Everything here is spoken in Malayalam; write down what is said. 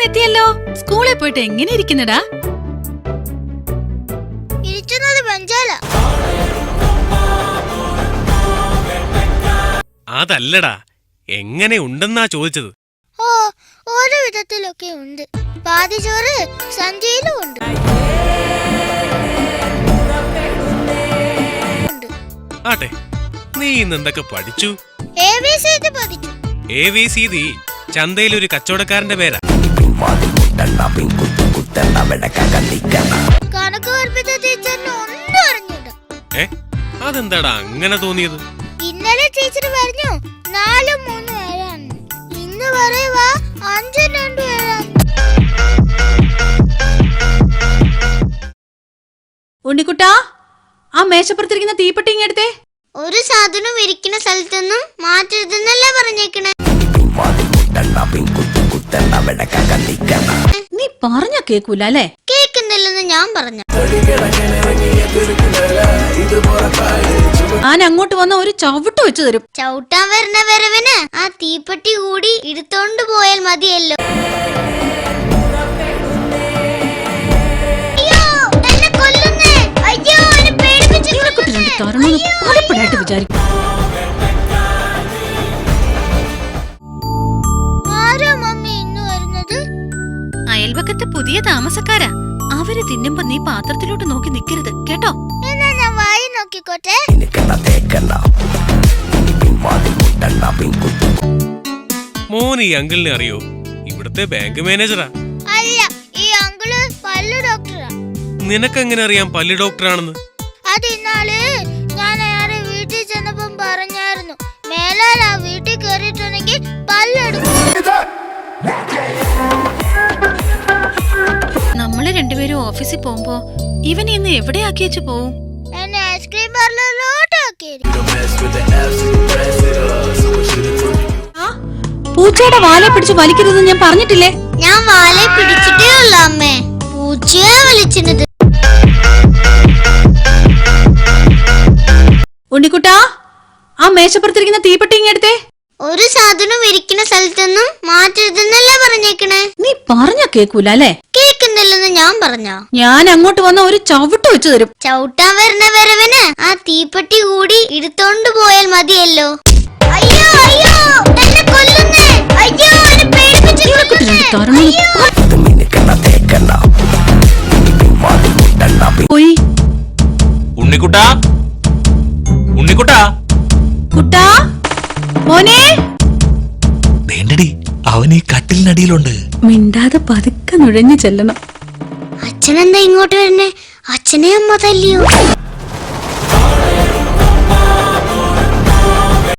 എത്തിയല്ലോ. സ്കൂളിൽ പോയിട്ട് എങ്ങനെ ഇരിക്കുന്നടാ? അതല്ലടാ, എങ്ങനെ ഉണ്ടെന്നാ ചോദിച്ചത്. ഓ, ഓരോ വിധത്തിലൊക്കെ ഉണ്ട്. പാതി ചോറ് സഞ്ചിയിലും ഉണ്ട്. ആട്ടെ, നീ ഇന്ന് എന്തൊക്കെ പഠിച്ചു? ABCD പഠിച്ചു. ABCD ചന്തയിൽ ഒരു കച്ചവടക്കാരന്റെ പേരാ. കണക്ക് പഠിപ്പിച്ച ടീച്ചറിന് ഒന്നും അറിഞ്ഞില്ല. അതെന്താടാ അങ്ങനെ തോന്നിയത്? ഇന്നലെ ടീച്ചർ പറഞ്ഞു 4 3 7 ഇന്ന് പറയുവാ 5 2 7. ഉണ്ണിക്കുട്ടാ, ആ മേശപ്പുറത്തിരിക്കുന്ന തീപ്പെട്ടി ഇങ്ങെടുത്തേ. ഒരു സാധനം ഇരിക്കുന്ന സ്ഥലത്തൊന്നും മാറ്റരുതെന്നല്ലേ പറഞ്ഞേക്കണേ. നീ പറഞ്ഞ കേക്കൂല അല്ലേ? കേക്കുന്നില്ലെന്ന് ഞാൻ പറഞ്ഞു. ഞാൻ അങ്ങോട്ട് വന്ന ഒരു ചവിട്ട് വെച്ചു തരും. ചവിട്ടാൻ വരുന്ന വരവിന് ആ തീപ്പെട്ടി കൂടി എടുത്തോണ്ട് പോയാൽ മതിയല്ലോ. വിചാരിക്കും. അയൽപക്കത്തെ പുതിയ താമസക്കാരാ. അവര് തിന്നുമ്പോ നീ പാത്രത്തിലോട്ട് നോക്കി നിക്കരുത് കേട്ടോ. എന്നാ ഞാൻ വായി നോക്കിക്കോട്ടെ. മോൻ ഈ അങ്കിളിനെ അറിയോ? ഇവിടുത്തെ ബാങ്ക് മാനേജറാ. അല്ല, ഈ അങ്കിള് പല്ലു ഡോക്ടറാ. നിനക്കെങ്ങനെ അറിയാം പല്ലു ഡോക്ടറാണെന്ന്? അതിന്നാള് ഞാൻ അയാളെ വീട്ടിൽ ചെന്നപ്പം പറഞ്ഞായിരുന്നു, മേലാൽ ആ വീട്ടിൽ കയറിയിട്ടുണ്ടെങ്കിൽ പല്ലെടുക്കും. നമ്മള് രണ്ടുപേരും ഓഫീസിൽ പോകുമ്പോ ഇവൻ ഇന്ന് എവിടെയാക്കി വെച്ച് പോവും? എന്നെ ഐസ്ക്രീം പാർലറിലോട്ട് ആക്കിയിരിക്കും. പൂച്ചയുടെ വാലെ പിടിച്ച് വലിക്കരുതെന്ന് ഞാൻ പറഞ്ഞിട്ടില്ലേ? ഞാൻ വാലെ പിടിച്ചിട്ടേ ഉള്ളു അമ്മേ, പൂച്ചയെ വലിച്ചിരുന്നത്. ഉണ്ണിക്കുട്ടാ, ആ മേശപ്പുറത്തിരിക്കുന്ന തീപ്പെട്ടി ഇങ്ങെടുത്തേ. ഒരു സാധനം ഇരിക്കുന്ന സ്ഥലത്തൊന്നും മാറ്റരുതെന്നല്ലേ പറഞ്ഞേക്കണേ. നീ പറഞ്ഞ കേക്കൂല അല്ലേ? കേക്കുന്നില്ലെന്ന് ഞാൻ പറഞ്ഞോ? ഞാൻ അങ്ങോട്ട് വന്ന ഒരു ചവിട്ട് വെച്ചു തരും. ചവിട്ടാൻ വരുന്ന വരവിന് ആ തീപ്പെട്ടി കൂടി എടുത്തോണ്ട് പോയാൽ മതിയല്ലോ. അയ്യോ അയ്യോ, എന്നെ കൊല്ലുന്നേ. അയ്യോ, എന്നെ പേടിപ്പിച്ചു. പോയി. ഉണ്ണിക്കുട്ടാ, ഉണ്ണിക്കുട്ടാ, കുട്ടാ, മോനെ. വേണ്ടടി, അവൻ ഈ കട്ടിലിനടിയിലുണ്ട്. മിണ്ടാതെ പതുക്കെ നുഴഞ്ഞു ചെല്ലണം. അച്ഛനെന്താ ഇങ്ങോട്ട് വരുന്നേ? അച്ഛനെ അമ്മ തല്ലിയോ?